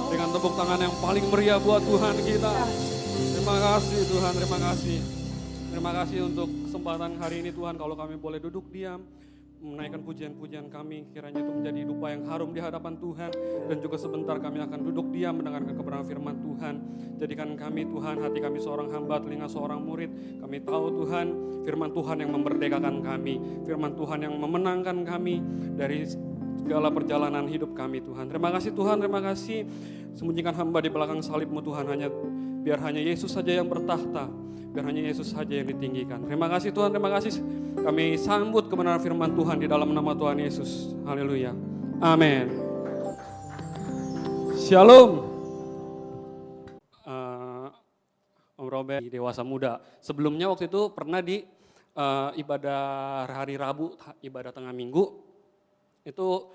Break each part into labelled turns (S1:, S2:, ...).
S1: Dengan tepuk tangan yang paling meriah buat Tuhan kita. Terima kasih Tuhan, terima kasih. Terima kasih untuk kesempatan hari ini Tuhan, kalau kami boleh duduk diam, menaikkan pujian-pujian kami, kiranya itu menjadi dupa yang harum di hadapan Tuhan. Dan juga sebentar kami akan duduk diam mendengarkan kebenaran firman Tuhan. Jadikan kami Tuhan, hati kami seorang hamba, telinga seorang murid. Kami tahu Tuhan, firman Tuhan yang memerdekakan kami, firman Tuhan yang memenangkan kami dari segala perjalanan hidup kami Tuhan. Terima kasih Tuhan, terima kasih. Sembunyikan hamba di belakang salib-Mu Tuhan, biar hanya Yesus saja yang bertahta, biar hanya Yesus saja yang ditinggikan. Terima kasih Tuhan, terima kasih. Kami sambut kebenaran firman Tuhan di dalam nama Tuhan Yesus. Haleluya. Amin. Shalom. Om Robert di Dewasa Muda. Sebelumnya waktu itu pernah di ibadah hari Rabu, ibadah tengah minggu. Itu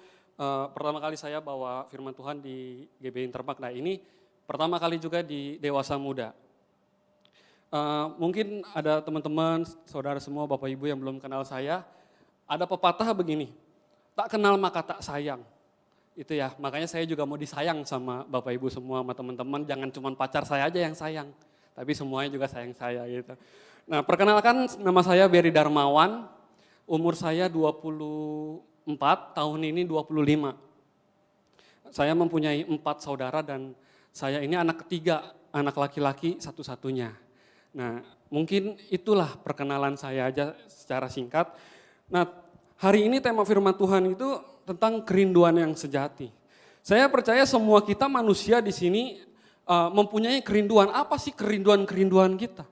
S1: pertama kali saya bawa firman Tuhan di GBI Intermak. Nah ini pertama kali juga di Dewasa Muda. Mungkin ada teman-teman, saudara semua, Bapak Ibu yang belum kenal saya, ada pepatah begini, tak kenal maka tak sayang. Itu ya, makanya saya juga mau disayang sama Bapak Ibu semua, sama teman-teman, jangan cuma pacar saya aja yang sayang, tapi semuanya juga sayang saya gitu. Nah perkenalkan, nama saya Beri Darmawan, umur saya 24, tahun ini 25. Saya mempunyai 4 saudara dan saya ini anak ketiga, anak laki-laki satu-satunya. Nah, mungkin itulah perkenalan saya aja secara singkat. Nah, hari ini tema firman Tuhan itu tentang kerinduan yang sejati. Saya percaya semua kita manusia di sini mempunyai kerinduan. Apa sih kerinduan-kerinduan kita?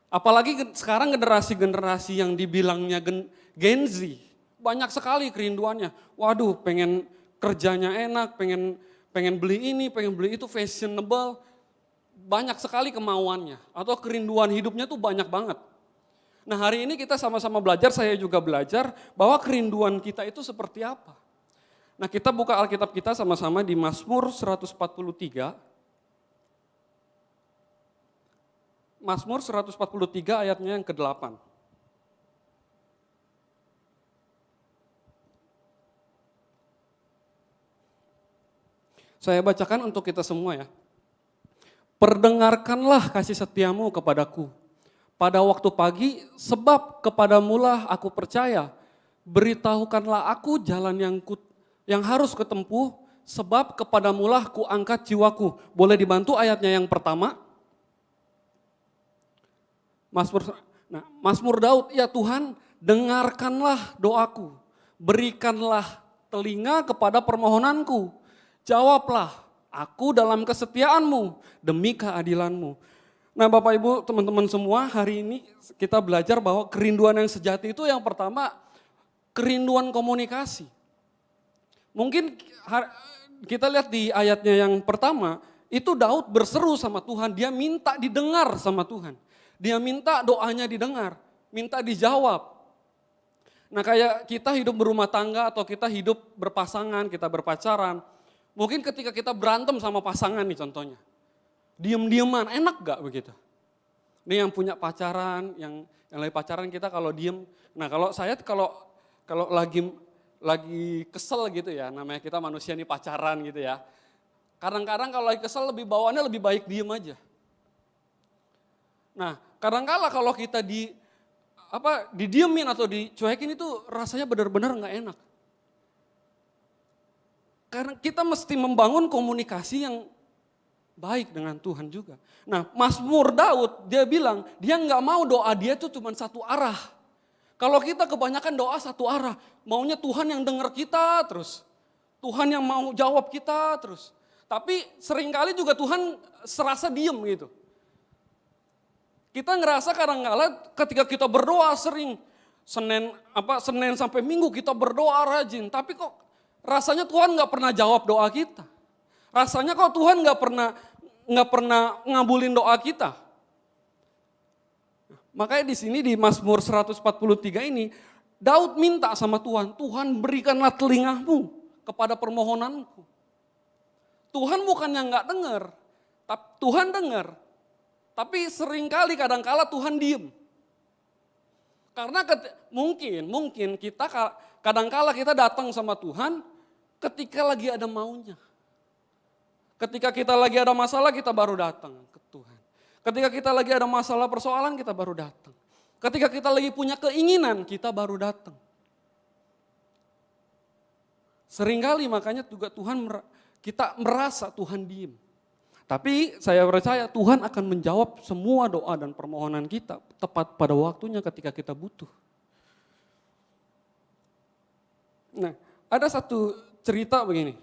S1: Apalagi sekarang generasi-generasi yang dibilangnya Gen Z, banyak sekali kerinduannya. Waduh, pengen kerjanya enak, pengen beli ini, pengen beli itu, fashionable. Banyak sekali kemauannya atau kerinduan hidupnya tuh banyak banget. Nah hari ini kita sama-sama belajar, saya juga belajar bahwa kerinduan kita itu seperti apa. Nah kita buka Alkitab kita sama-sama di Mazmur 143. Mazmur 143 ayatnya yang ke-8. Saya bacakan untuk kita semua ya. Perdengarkanlah kasih setiamu kepadaku pada waktu pagi, sebab kepadamulah aku percaya. Beritahukanlah aku jalan yang harus kutempuh, sebab kepadamulah ku angkat jiwaku. Boleh dibantu ayatnya yang pertama? Mazmur Daud, ya Tuhan dengarkanlah doaku, berikanlah telinga kepada permohonanku, jawablah aku dalam kesetiaanmu, demi keadilanmu. Nah Bapak Ibu teman-teman semua, hari ini kita belajar bahwa kerinduan yang sejati itu yang pertama, kerinduan komunikasi. Mungkin kita lihat di ayatnya yang pertama, itu Daud berseru sama Tuhan, dia minta didengar sama Tuhan. Dia minta doanya didengar, minta dijawab. Nah kayak kita hidup berumah tangga atau kita hidup berpasangan, kita berpacaran, mungkin ketika kita berantem sama pasangan nih contohnya, diem-dieman, enak gak begitu? Ini yang punya pacaran, yang lagi pacaran kita kalau diem. Nah kalau saya kalau lagi kesel gitu ya, namanya kita manusia nih pacaran gitu ya. Kadang-kadang kalau lagi kesel bawaannya lebih baik diem aja. Nah kadang-kala kalau kita didiemin atau dicuekin itu rasanya benar-benar gak enak. Karena kita mesti membangun komunikasi yang baik dengan Tuhan juga. Nah Mazmur Daud dia bilang dia nggak mau doa dia itu cuma satu arah. Kalau kita kebanyakan doa satu arah, maunya Tuhan yang dengar kita terus. Tuhan yang mau jawab kita terus. Tapi seringkali juga Tuhan serasa diem gitu. Kita ngerasa kadang-kala ketika kita berdoa sering, Senin sampai Minggu kita berdoa rajin, tapi kok rasanya Tuhan nggak pernah jawab doa kita. Rasanya kok Tuhan nggak pernah ngabulin doa kita. Makanya di sini di Mazmur 143 ini Daud minta sama Tuhan, Tuhan berikanlah telingamu kepada permohonanku. Tuhan bukannya nggak dengar, Tuhan dengar. Tapi seringkali kadang-kala Tuhan diem. Karena mungkin kita kadang-kala kita datang sama Tuhan ketika lagi ada maunya. Ketika kita lagi ada masalah, kita baru datang ke Tuhan. Ketika kita lagi ada masalah persoalan, kita baru datang. Ketika kita lagi punya keinginan, kita baru datang. Seringkali makanya juga kita merasa Tuhan diem. Tapi saya percaya Tuhan akan menjawab semua doa dan permohonan kita tepat pada waktunya ketika kita butuh. Nah, ada satu cerita begini.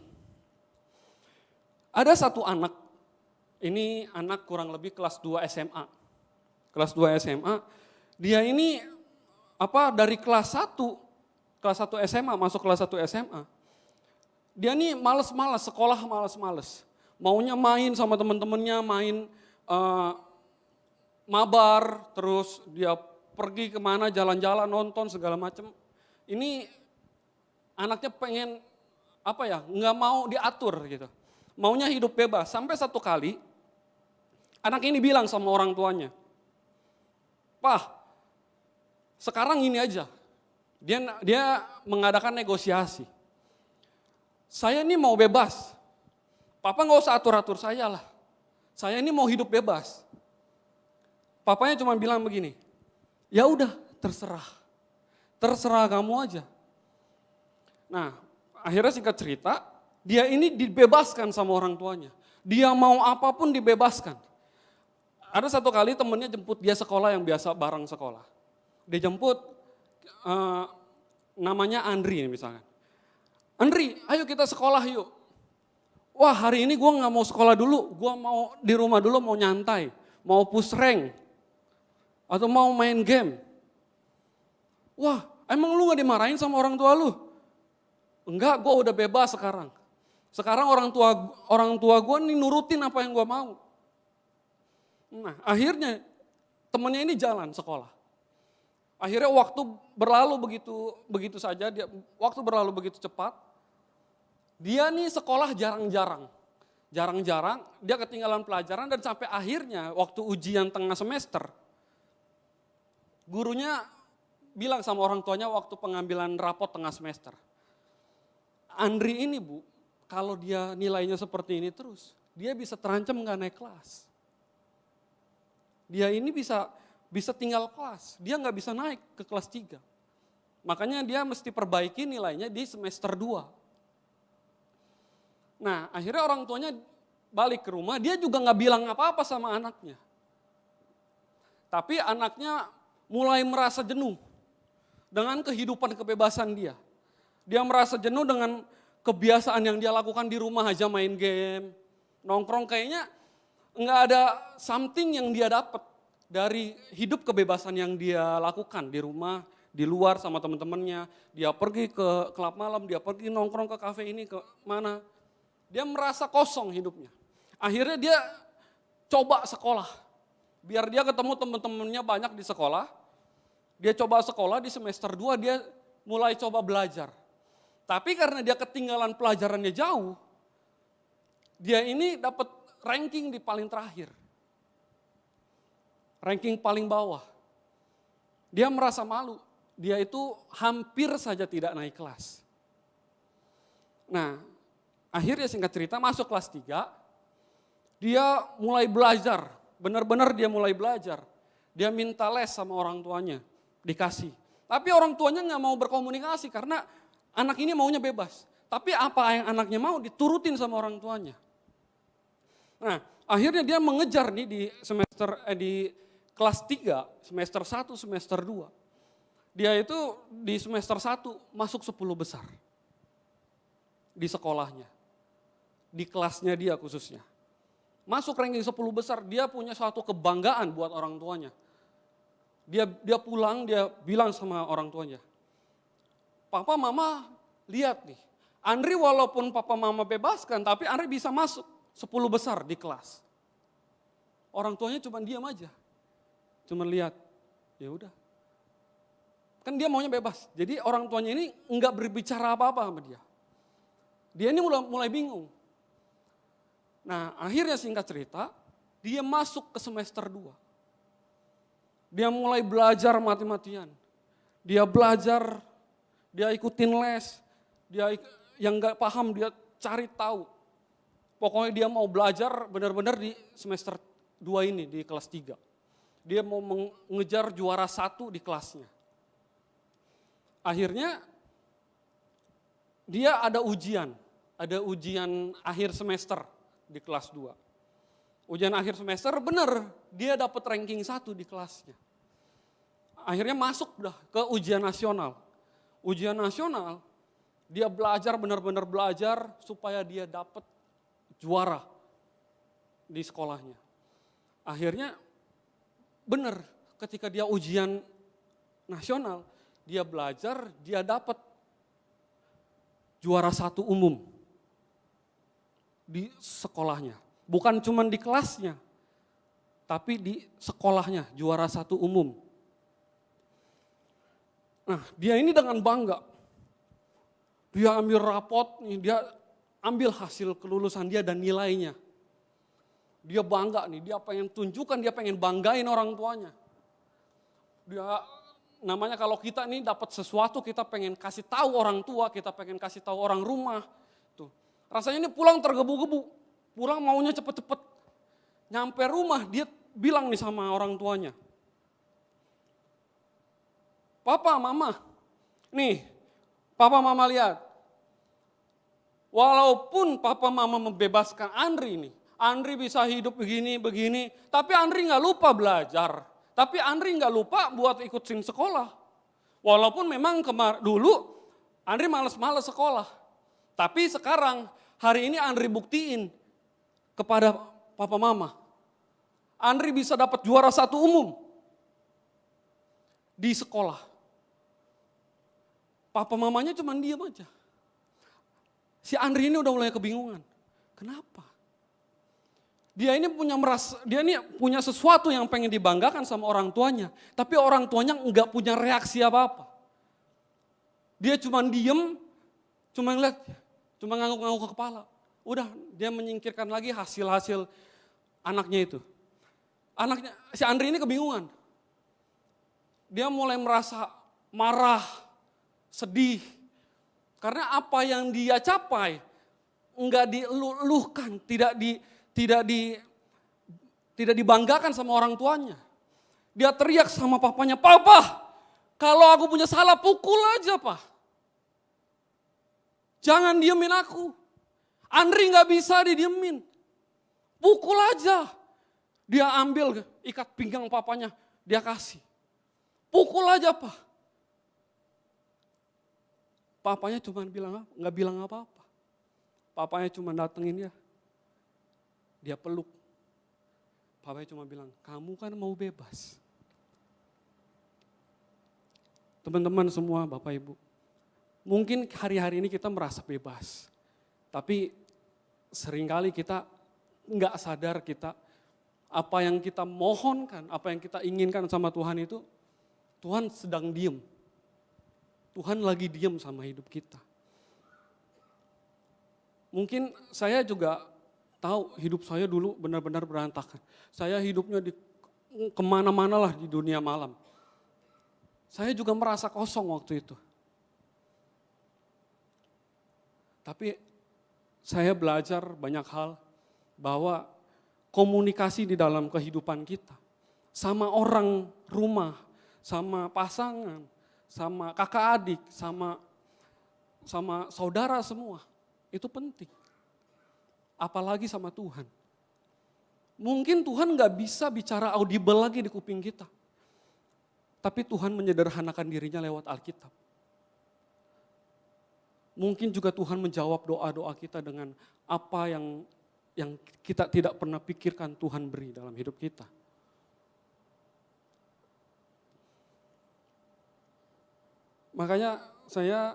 S1: Ada satu anak, ini anak kurang lebih kelas 2 SMA. Kelas 2 SMA, dia ini dari kelas 1 SMA, masuk kelas 1 SMA. Dia ini males-males, sekolah males-males. Maunya main sama teman-temannya, main mabar, terus dia pergi kemana, jalan-jalan, nonton segala macam. Ini anaknya pengen nggak mau diatur gitu. Maunya hidup bebas. Sampai satu kali anak ini bilang sama orang tuanya, "Pak, sekarang ini aja." Dia mengadakan negosiasi. "Saya ini mau bebas. Papa nggak usah atur-atur saya lah. Saya ini mau hidup bebas." Papanya cuma bilang begini, "Ya udah, terserah. Terserah kamu aja." Nah, akhirnya singkat cerita, dia ini dibebaskan sama orang tuanya. Dia mau apapun dibebaskan. Ada satu kali temennya jemput dia sekolah yang biasa bareng sekolah. Dia jemput, namanya Andri misalkan. "Andri, ayo kita sekolah yuk." "Wah, hari ini gue gak mau sekolah dulu, gue mau di rumah dulu, mau nyantai, mau push rank, atau mau main game." "Wah, emang lu gak dimarahin sama orang tua lu?" "Enggak, gue udah bebas sekarang. Sekarang orang tua gue nih nurutin apa yang gue mau." Nah, akhirnya temennya ini jalan sekolah. Akhirnya waktu berlalu begitu saja, waktu berlalu begitu cepat. Dia nih sekolah jarang-jarang, dia ketinggalan pelajaran dan sampai akhirnya waktu ujian tengah semester, gurunya bilang sama orang tuanya waktu pengambilan rapot tengah semester, "Andri ini Bu, kalau dia nilainya seperti ini terus, dia bisa terancam gak naik kelas. Dia ini bisa tinggal kelas, dia gak bisa naik ke kelas 3. Makanya dia mesti perbaiki nilainya di semester 2. Nah, akhirnya orang tuanya balik ke rumah, dia juga gak bilang apa-apa sama anaknya. Tapi anaknya mulai merasa jenuh dengan kehidupan kebebasan dia. Dia merasa jenuh dengan kebiasaan yang dia lakukan di rumah aja, main game, nongkrong, kayaknya gak ada something yang dia dapat dari hidup kebebasan yang dia lakukan di rumah, di luar sama teman-temannya. Dia pergi ke klub malam, dia pergi nongkrong ke kafe ini, ke mana. Dia merasa kosong hidupnya. Akhirnya dia coba sekolah. Biar dia ketemu teman-temannya banyak di sekolah. Dia coba sekolah di semester 2 dia mulai coba belajar. Tapi karena dia ketinggalan pelajarannya jauh, dia ini dapat ranking di paling terakhir. Ranking paling bawah. Dia merasa malu. Dia itu hampir saja tidak naik kelas. Nah, akhirnya singkat cerita masuk kelas 3, dia mulai belajar, benar-benar dia mulai belajar. Dia minta les sama orang tuanya, dikasih. Tapi orang tuanya gak mau berkomunikasi karena anak ini maunya bebas. Tapi apa yang anaknya mau diturutin sama orang tuanya. Nah, akhirnya dia mengejar nih di kelas 3, semester 1, semester 2. Dia itu di semester 1 masuk 10 besar di sekolahnya. Di kelasnya dia khususnya. Masuk ranking 10 besar, dia punya suatu kebanggaan buat orang tuanya. Dia pulang, dia bilang sama orang tuanya, "Papa, Mama, lihat nih, Andri walaupun Papa Mama bebaskan, tapi Andri bisa masuk 10 besar di kelas." Orang tuanya cuma diam aja, cuma lihat, ya udah. Kan dia maunya bebas, jadi orang tuanya ini enggak berbicara apa-apa sama dia. Dia ini mulai bingung. Nah, akhirnya singkat cerita, dia masuk ke semester 2. Dia mulai belajar mati-matian. Dia belajar, dia ikutin les, dia yang gak paham dia cari tahu. Pokoknya dia mau belajar benar-benar di semester 2 ini, di kelas 3. Dia mau mengejar juara 1 di kelasnya. Akhirnya dia ada ujian akhir semester di kelas 2. Ujian akhir semester benar, dia dapat ranking 1 di kelasnya. Akhirnya masuk dah ke ujian nasional. Ujian nasional, dia belajar, benar-benar belajar supaya dia dapat juara di sekolahnya. Akhirnya benar, ketika dia ujian nasional, dia belajar, dia dapat juara 1 umum di sekolahnya. Bukan cuma di kelasnya, tapi di sekolahnya juara 1 umum. Nah, dia ini dengan bangga. Dia ambil rapot, dia ambil hasil kelulusan dia dan nilainya. Dia bangga nih, dia pengen tunjukkan, dia pengen banggain orang tuanya. Dia namanya kalau kita nih dapat sesuatu, kita pengen kasih tahu orang tua, kita pengen kasih tahu orang rumah. Tuh. Rasanya ini pulang tergebu-gebu, pulang maunya cepet-cepet. Nyampe rumah dia bilang nih sama orang tuanya, Papa, Mama, nih, Papa, Mama lihat. Walaupun Papa, Mama membebaskan Andri nih, Andri bisa hidup begini, tapi Andri nggak lupa belajar. Tapi Andri nggak lupa buat ikutin sekolah. Walaupun memang dulu Andri males-males sekolah. Tapi sekarang, hari ini Andri buktiin kepada Papa, Mama. Andri bisa dapat juara 1 umum di sekolah. Papa mamanya cuma diam aja. Si Andri ini udah mulai kebingungan. Kenapa? Dia ini punya sesuatu yang pengen dibanggakan sama orang tuanya, tapi orang tuanya enggak punya reaksi apa-apa. Dia cuma diem, cuma ngeliat, cuma ngangguk-ngangguk ke kepala. Udah, dia menyingkirkan lagi hasil-hasil anaknya itu. Si Andri ini kebingungan. Dia mulai merasa marah, sedih. Karena apa yang dia capai enggak diluluhkan, tidak dibanggakan sama orang tuanya. Dia teriak sama papanya, Papa, kalau aku punya salah pukul aja, Pak. Jangan diemin aku. Andri gak bisa didiemin. Pukul aja. Dia ambil ikat pinggang papanya, dia kasih. Pukul aja, Pak. Papanya cuma gak bilang apa-apa. Papanya cuma datengin dia. Dia peluk. Papanya cuma bilang, kamu kan mau bebas. Teman-teman semua, Bapak Ibu. Mungkin hari-hari ini kita merasa bebas. Tapi seringkali kita nggak sadar apa yang kita mohonkan, apa yang kita inginkan sama Tuhan itu, Tuhan sedang diem. Tuhan lagi diem sama hidup kita. Mungkin saya juga tahu hidup saya dulu benar-benar berantakan. Saya hidupnya kemana-mana lah di dunia malam. Saya juga merasa kosong waktu itu. Tapi saya belajar banyak hal bahwa komunikasi di dalam kehidupan kita sama orang rumah, sama pasangan, sama kakak adik, sama saudara semua, itu penting. Apalagi sama Tuhan. Mungkin Tuhan gak bisa bicara audible lagi di kuping kita. Tapi Tuhan menyederhanakan dirinya lewat Alkitab. Mungkin juga Tuhan menjawab doa-doa kita dengan apa yang kita tidak pernah pikirkan Tuhan beri dalam hidup kita. Makanya saya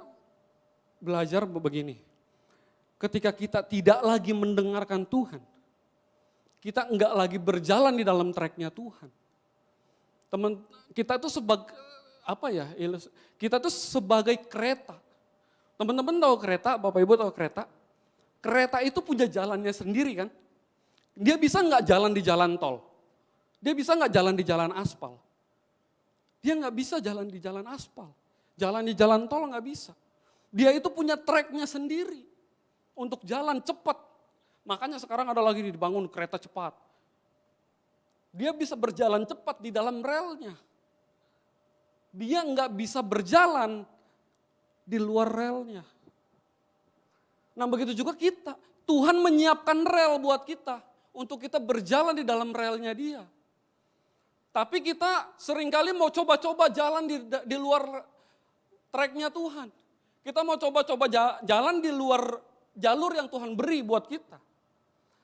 S1: belajar begini. Ketika kita tidak lagi mendengarkan Tuhan, kita enggak lagi berjalan di dalam tracknya Tuhan. Kita tuh sebagai kereta. Teman-teman tahu kereta, Bapak Ibu tahu kereta? Kereta itu punya jalannya sendiri kan? Dia bisa enggak jalan di jalan tol? Dia bisa enggak jalan di jalan aspal? Dia enggak bisa jalan di jalan aspal. Jalan di jalan tol enggak bisa. Dia itu punya tracknya sendiri. Untuk jalan cepat. Makanya sekarang ada lagi dibangun kereta cepat. Dia bisa berjalan cepat di dalam relnya. Dia nggak bisa berjalan di luar relnya. Nah begitu juga kita. Tuhan menyiapkan rel buat kita. Untuk kita berjalan di dalam relnya dia. Tapi kita seringkali mau coba-coba jalan di luar treknya Tuhan. Kita mau coba-coba jalan di luar jalur yang Tuhan beri buat kita.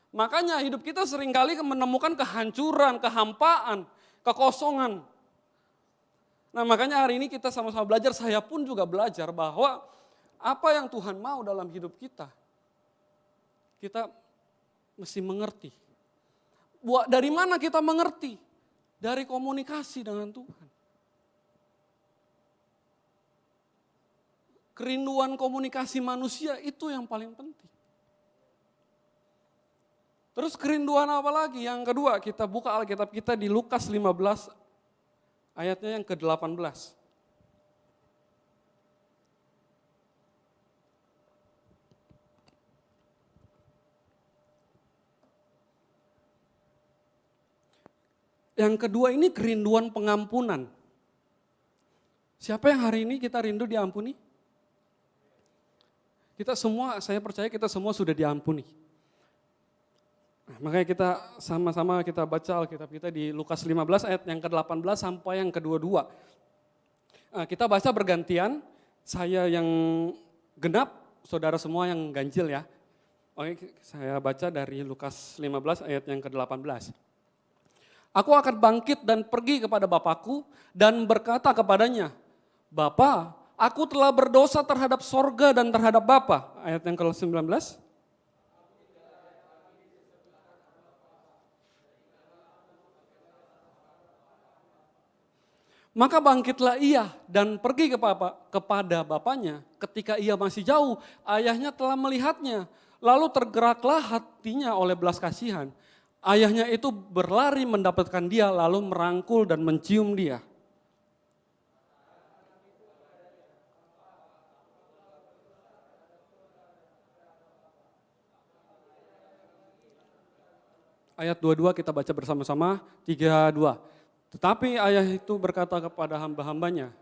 S1: Makanya hidup kita seringkali menemukan kehancuran, kehampaan, kekosongan. Nah makanya hari ini kita sama-sama belajar, saya pun juga belajar bahwa apa yang Tuhan mau dalam hidup kita mesti mengerti. Dari mana kita mengerti? Dari komunikasi dengan Tuhan. Kerinduan komunikasi manusia itu yang paling penting. Terus kerinduan apa lagi? Yang kedua, kita buka Alkitab kita di Lukas 15 ayatnya yang ke-18. Yang kedua ini kerinduan pengampunan. Siapa yang hari ini kita rindu diampuni? Kita semua, saya percaya kita semua sudah diampuni. Makanya kita sama-sama kita baca Alkitab kita di Lukas 15 ayat yang ke-18 sampai yang ke-22. Kita baca bergantian, saya yang genap, saudara semua yang ganjil ya. Oke, saya baca dari Lukas 15 ayat yang ke-18. Aku akan bangkit dan pergi kepada Bapakku dan berkata kepadanya, Bapa, aku telah berdosa terhadap sorga dan terhadap Bapa. Ayat yang ke-19. Maka bangkitlah ia dan pergi kepada bapaknya. Ketika ia masih jauh, ayahnya telah melihatnya. Lalu tergeraklah hatinya oleh belas kasihan. Ayahnya itu berlari mendapatkan dia, lalu merangkul dan mencium dia. Ayat 22 kita baca bersama-sama, 3-2. Tetapi ayah itu berkata kepada hamba-hambanya,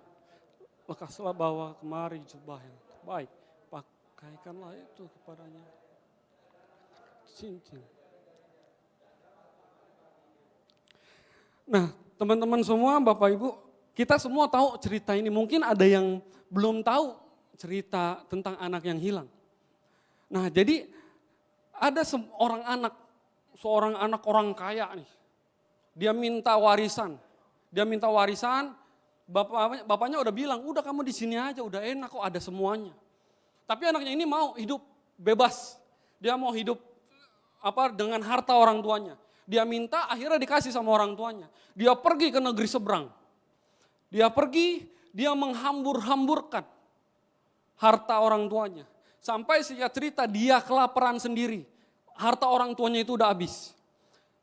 S1: lekaslah bawa kemari jubah yang terbaik, pakaikanlah itu kepadanya. Cincin. Nah teman-teman semua, Bapak Ibu, kita semua tahu cerita ini. Mungkin ada yang belum tahu cerita tentang anak yang hilang. Nah jadi ada seorang anak orang kaya nih. Dia minta warisan, bapaknya udah bilang, udah kamu di sini aja, udah enak kok ada semuanya. Tapi anaknya ini mau hidup bebas, dia mau hidup dengan harta orang tuanya. Dia minta, akhirnya dikasih sama orang tuanya. Dia pergi ke negeri seberang, dia menghambur-hamburkan harta orang tuanya. Sampai singkat cerita dia kelaparan sendiri, harta orang tuanya itu udah habis.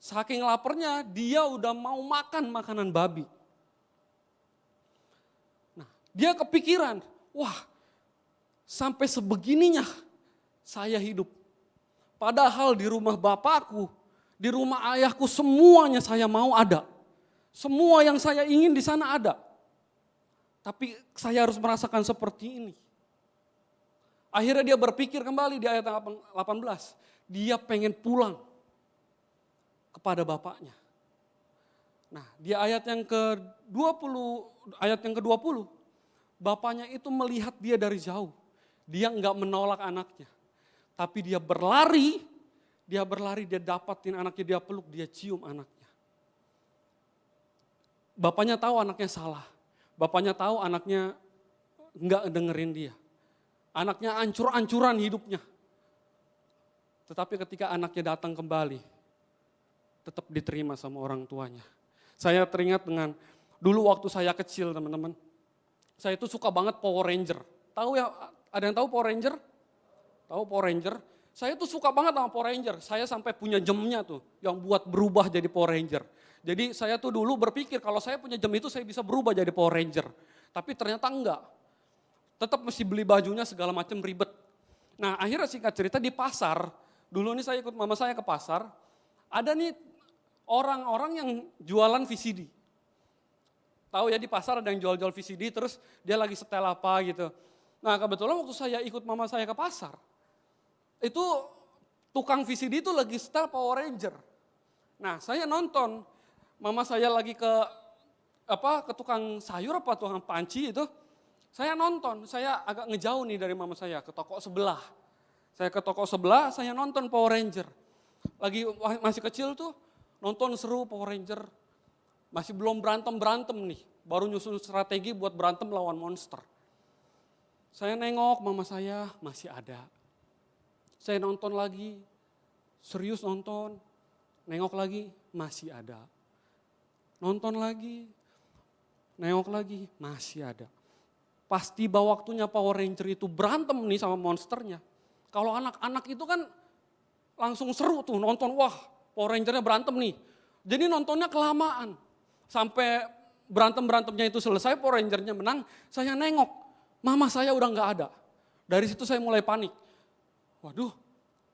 S1: Saking laparnya dia udah mau makan makanan babi. Nah, dia kepikiran, wah sampai sebegininya saya hidup. Padahal di rumah bapakku, di rumah ayahku semuanya saya mau ada. Semua yang saya ingin di sana ada. Tapi saya harus merasakan seperti ini. Akhirnya dia berpikir kembali di ayat 18, dia pengen pulang kepada bapaknya. Nah, di ayat yang ke-20, bapaknya itu melihat dia dari jauh. Dia enggak menolak anaknya. Tapi dia berlari, dia dapatin anaknya, dia peluk, dia cium anaknya. Bapaknya tahu anaknya salah. Bapaknya tahu anaknya enggak dengerin dia. Anaknya ancur-ancuran hidupnya. Tetapi ketika anaknya datang kembali, tetap diterima sama orang tuanya. Saya teringat dengan dulu waktu saya kecil teman-teman. Saya itu suka banget Power Ranger. Tahu ya, ada yang tahu Power Ranger? Tahu Power Ranger? Saya tuh suka banget sama Power Ranger. Saya sampai punya jamnya tuh yang buat berubah jadi Power Ranger. Jadi saya tuh dulu berpikir kalau saya punya jam itu saya bisa berubah jadi Power Ranger. Tapi ternyata enggak. Tetap mesti beli bajunya segala macam ribet. Nah akhirnya singkat cerita di pasar Dulu nih saya ikut mama saya ke pasar, ada nih orang-orang yang jualan VCD. Tahu ya di pasar ada yang jual-jual VCD, terus dia lagi setel apa gitu. Nah kebetulan waktu saya ikut mama saya ke pasar, itu tukang VCD itu lagi setel Power Ranger. Nah saya nonton, mama saya lagi ke tukang sayur apa tukang panci itu, saya nonton, saya agak ngejauh nih dari mama saya ke toko sebelah. Saya ke toko sebelah, saya nonton Power Ranger. Lagi masih kecil tuh, nonton seru Power Ranger. Masih belum berantem nih, baru nyusun strategi buat berantem lawan monster. Saya nengok mama saya masih ada. Saya nonton lagi, serius nonton, nengok lagi masih ada. Nonton lagi, nengok lagi masih ada. Pas tiba waktunya Power Ranger itu berantem nih sama monsternya. Kalau anak-anak itu kan langsung seru tuh nonton, wah Power Ranger-nya berantem nih. Jadi nontonnya kelamaan. Sampai berantem-berantemnya itu selesai, Power Ranger-nya menang, saya nengok, mama saya udah gak ada. Dari situ saya mulai panik. Waduh,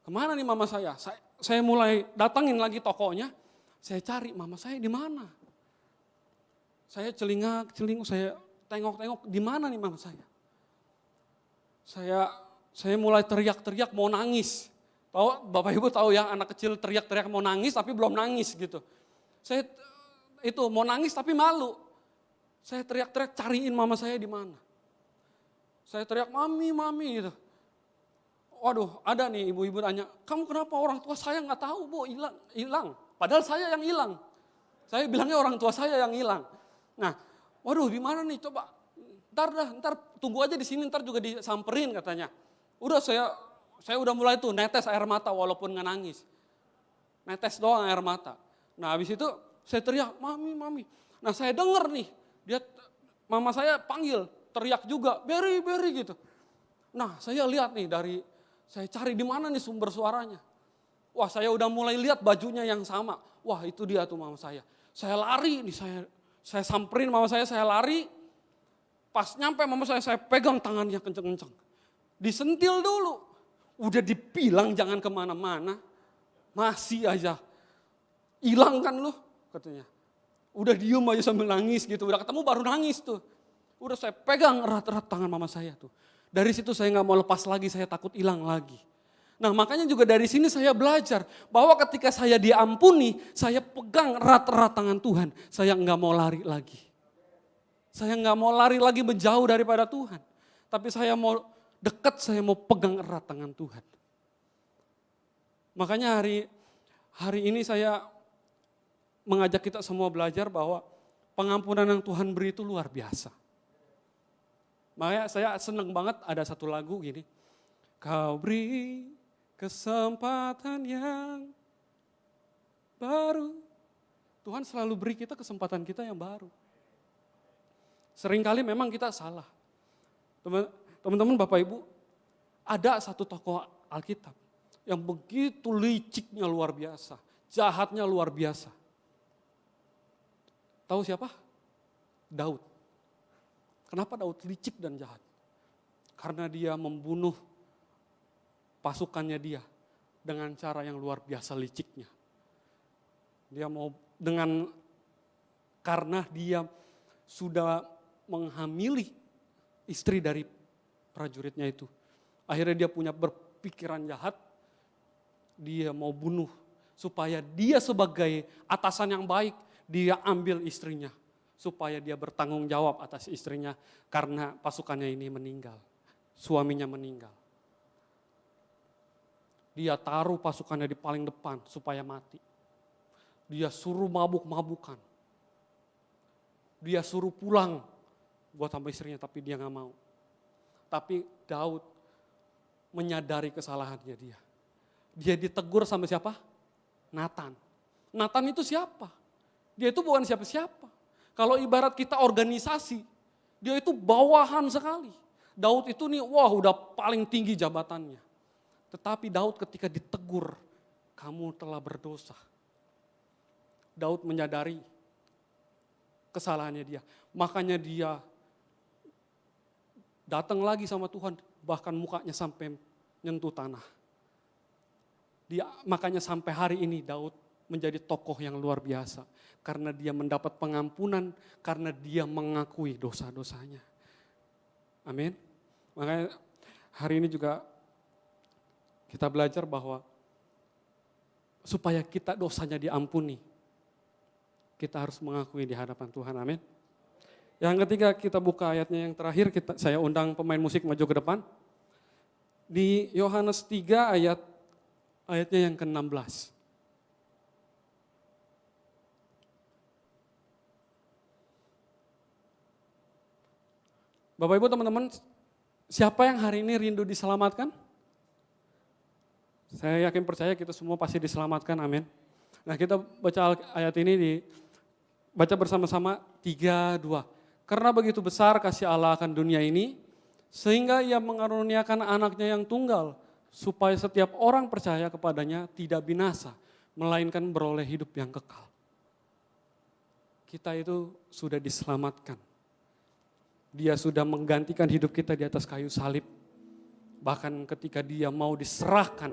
S1: kemana nih mama saya? Saya mulai datangin lagi tokonya, saya cari mama saya di mana. Saya celingak, saya tengok-tengok, di mana nih mama saya? Saya mulai teriak-teriak mau nangis. Tahu Bapak Ibu tahu ya anak kecil teriak-teriak mau nangis tapi belum nangis gitu. Saya itu mau nangis tapi malu. Saya teriak-teriak cariin mama saya di mana. Saya teriak mami gitu. Waduh ada nih ibu-ibu tanya, kamu kenapa orang tua saya nggak tahu bu hilang. Padahal saya yang hilang. Saya bilangnya orang tua saya yang hilang. Nah waduh di mana nih coba. Ntar tunggu aja di sini ntar juga disamperin katanya. Udah saya udah mulai tuh netes air mata walaupun nggak nangis. Netes doang air mata. Nah habis itu saya teriak, mami. Nah saya denger nih, mama saya panggil, teriak juga, Berry gitu. Nah saya lihat nih saya cari di mana nih sumber suaranya. Wah saya udah mulai lihat bajunya yang sama. Wah itu dia tuh mama saya. Saya lari nih, saya samperin mama saya lari. Pas nyampe mama saya pegang tangannya kenceng-kenceng. Disentil dulu. Udah dibilang jangan kemana-mana. Masih aja. Hilang kan lu katanya. Udah diem aja sambil nangis gitu. Udah ketemu baru nangis tuh. Udah saya pegang erat-erat tangan mama saya tuh. Dari situ saya gak mau lepas lagi, saya takut hilang lagi. Nah makanya juga dari sini saya belajar. Bahwa ketika saya diampuni, saya pegang erat-erat tangan Tuhan. Saya gak mau lari lagi. Saya gak mau lari lagi menjauh daripada Tuhan. Tapi saya mau dekat, saya mau pegang erat tangan Tuhan. Makanya hari ini saya mengajak kita semua belajar bahwa pengampunan yang Tuhan beri itu luar biasa. Makanya saya senang banget ada satu lagu gini. Kau beri kesempatan yang baru. Tuhan selalu beri kita kesempatan kita yang baru. Seringkali memang kita salah. Teman-teman Bapak Ibu, ada satu tokoh Alkitab yang begitu liciknya luar biasa. Jahatnya luar biasa. Tahu siapa? Daud. Kenapa Daud licik dan jahat? Karena dia membunuh pasukannya dia dengan cara yang luar biasa liciknya. Karena dia sudah menghamili istri dari prajuritnya itu. Akhirnya dia punya berpikiran jahat, dia mau bunuh supaya dia sebagai atasan yang baik, dia ambil istrinya supaya dia bertanggung jawab atas istrinya karena pasukannya ini meninggal, suaminya meninggal. Dia taruh pasukannya di paling depan supaya mati. Dia suruh mabuk-mabukan. Dia suruh pulang buat sama istrinya tapi dia gak mau. Tapi Daud menyadari kesalahannya dia. Dia ditegur sama siapa? Nathan. Nathan itu siapa? Dia itu bukan siapa-siapa. Kalau ibarat kita organisasi, dia itu bawahan sekali. Daud itu nih, wah udah paling tinggi jabatannya. Tetapi Daud ketika ditegur, kamu telah berdosa. Daud menyadari kesalahannya dia. Makanya dia datang lagi sama Tuhan, bahkan mukanya sampai nyentuh tanah. Makanya sampai hari ini Daud menjadi tokoh yang luar biasa. Karena dia mendapat pengampunan, karena dia mengakui dosa-dosanya. Amin. Makanya hari ini juga kita belajar bahwa supaya kita dosanya diampuni, kita harus mengakui di hadapan Tuhan. Amin. Yang ketiga, kita buka ayatnya yang terakhir, saya undang pemain musik maju ke depan. Di Yohanes 3 ayatnya yang ke-16. Bapak Ibu teman-teman, siapa yang hari ini rindu diselamatkan? Saya yakin percaya kita semua pasti diselamatkan, amin. Nah kita baca ayat ini, baca bersama-sama 3-2. Karena begitu besar kasih Allah akan dunia ini, sehingga ia mengaruniakan anaknya yang tunggal, supaya setiap orang percaya kepadanya tidak binasa, melainkan beroleh hidup yang kekal. Kita itu sudah diselamatkan. Dia sudah menggantikan hidup kita di atas kayu salib. Bahkan ketika dia mau diserahkan,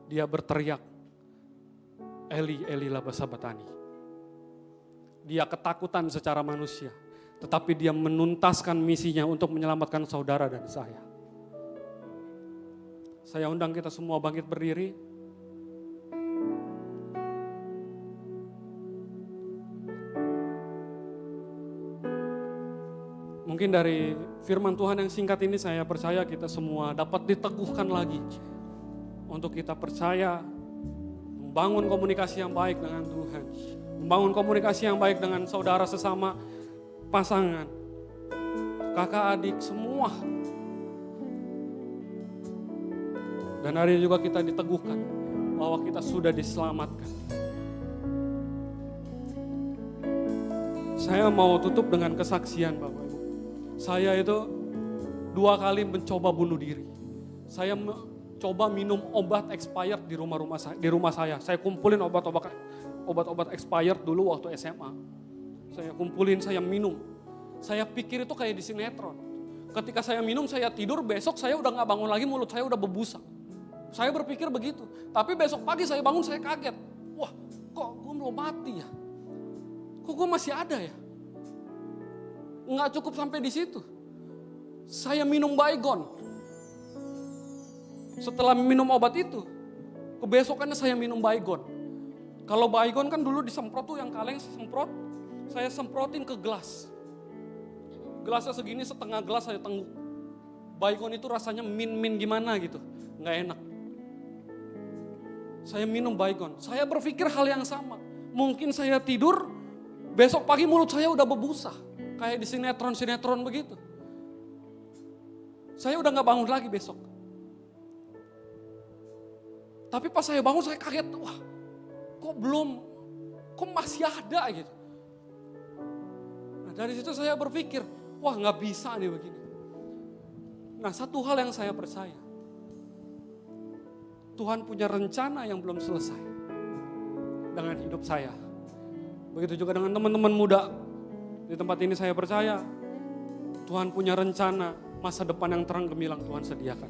S1: dia berteriak, Eli, Eli lama sabachthani. Dia ketakutan secara manusia, tetapi dia menuntaskan misinya untuk menyelamatkan saudara dan saya. Saya undang kita semua bangkit berdiri. Mungkin dari firman Tuhan yang singkat ini saya percaya kita semua dapat diteguhkan lagi. Untuk kita percaya, membangun komunikasi yang baik dengan Tuhan. Membangun komunikasi yang baik dengan saudara sesama, pasangan, kakak adik, semua. Dan hari ini juga kita diteguhkan bahwa kita sudah diselamatkan. Saya mau tutup dengan kesaksian Bapak Ibu. Saya itu 2 kali mencoba bunuh diri. Saya coba minum obat expired di rumah saya. Saya kumpulin obat-obat expired dulu waktu SMA. Saya kumpulin, saya minum. Saya pikir itu kayak di sinetron. Ketika saya minum, saya tidur, besok saya udah gak bangun lagi, mulut saya udah berbusa. Saya berpikir begitu. Tapi besok pagi saya bangun, saya kaget. Wah, kok gue belum mati ya? Kok gue masih ada ya? Nggak cukup sampai di situ. Saya minum Baygon. Setelah minum obat itu, kebesokannya saya minum Baygon. Kalau Baygon kan dulu disemprot tuh yang kaleng semprot, saya semprotin ke gelas. Gelasnya segini, setengah gelas saya tengguk. Baygon itu rasanya min gimana gitu, nggak enak. Saya minum Baygon. Saya berpikir hal yang sama. Mungkin saya tidur, besok pagi mulut saya udah berbusa. Kayak di sinetron begitu. Saya udah gak bangun lagi besok. Tapi pas saya bangun saya kaget, wah kok masih ada gitu. Nah dari situ saya berpikir, wah gak bisa nih begini. Nah satu hal yang saya percaya, Tuhan punya rencana yang belum selesai dengan hidup saya. Begitu juga dengan teman-teman muda. Di tempat ini saya percaya Tuhan punya rencana masa depan yang terang gemilang Tuhan sediakan.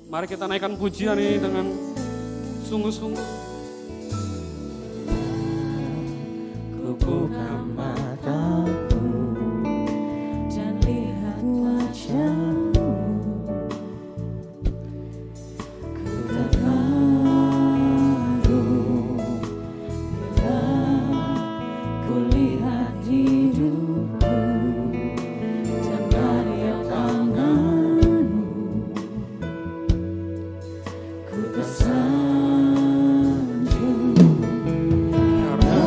S1: Mari kita naikkan pujian ini dengan sungguh-sungguh.
S2: Ku buka mataku dan lihat wajahmu. Ku terkagum bila ku lihat hidupku dan karya tanganmu. Ku tersanjung karena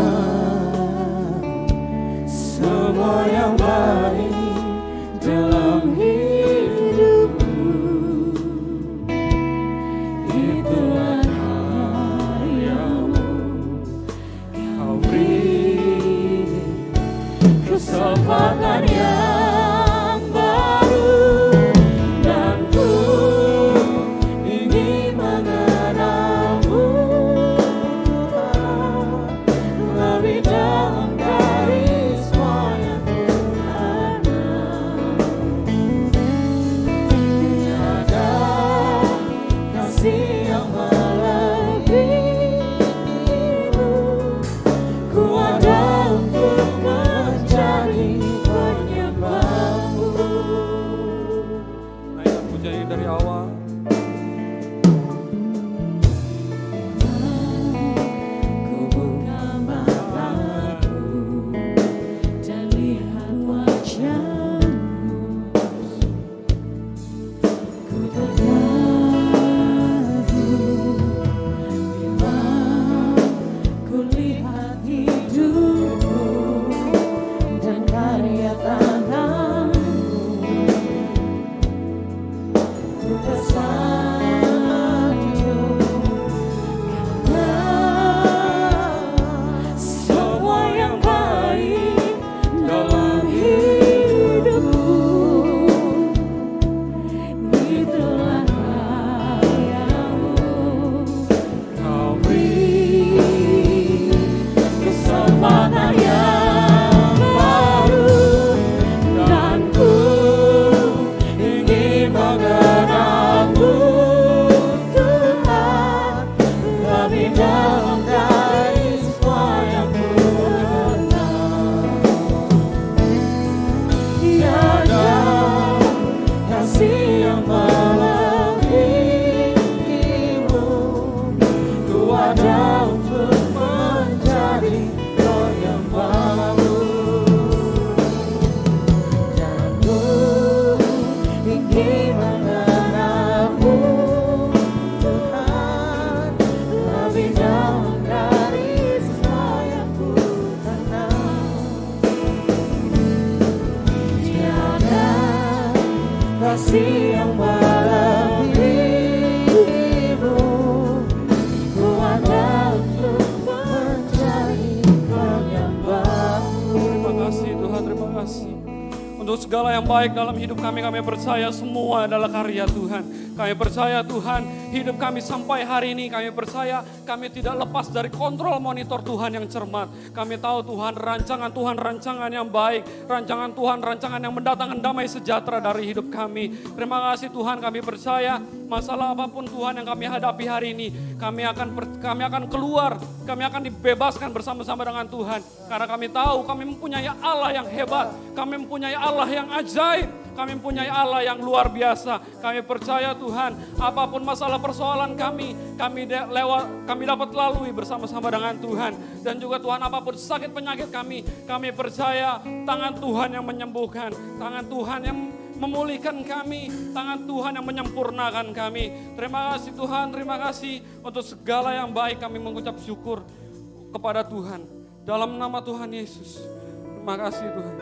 S2: kasih yang melebihimu, ku ada untuk mencari penyembahmu.
S1: Terima kasih Tuhan, terima kasih. Untuk segala yang baik dalam hidup kami percaya semua adalah karya Tuhan. Kami percaya Tuhan, hidup kami sampai hari ini, kami percaya kami tidak lepas dari kontrol monitor Tuhan yang cermat. Kami tahu Tuhan, rancangan yang baik, rancangan Tuhan, rancangan yang mendatangkan damai sejahtera dari hidup kami. Terima kasih Tuhan, kami percaya masalah apapun Tuhan yang kami hadapi hari ini, kami akan keluar, kami akan dibebaskan bersama-sama dengan Tuhan. Karena kami tahu kami mempunyai Allah yang hebat, kami mempunyai Allah yang ajaib, kami mempunyai Allah yang luar biasa. Kami percaya Tuhan, apapun masalah persoalan kami dapat lalui bersama-sama dengan Tuhan. Dan juga Tuhan, apapun sakit penyakit kami percaya tangan Tuhan yang menyembuhkan, tangan Tuhan yang memulihkan kami, tangan Tuhan yang menyempurnakan kami. Terima kasih Tuhan, terima kasih untuk segala yang baik. Kami mengucap syukur kepada Tuhan dalam nama Tuhan Yesus. Terima kasih Tuhan.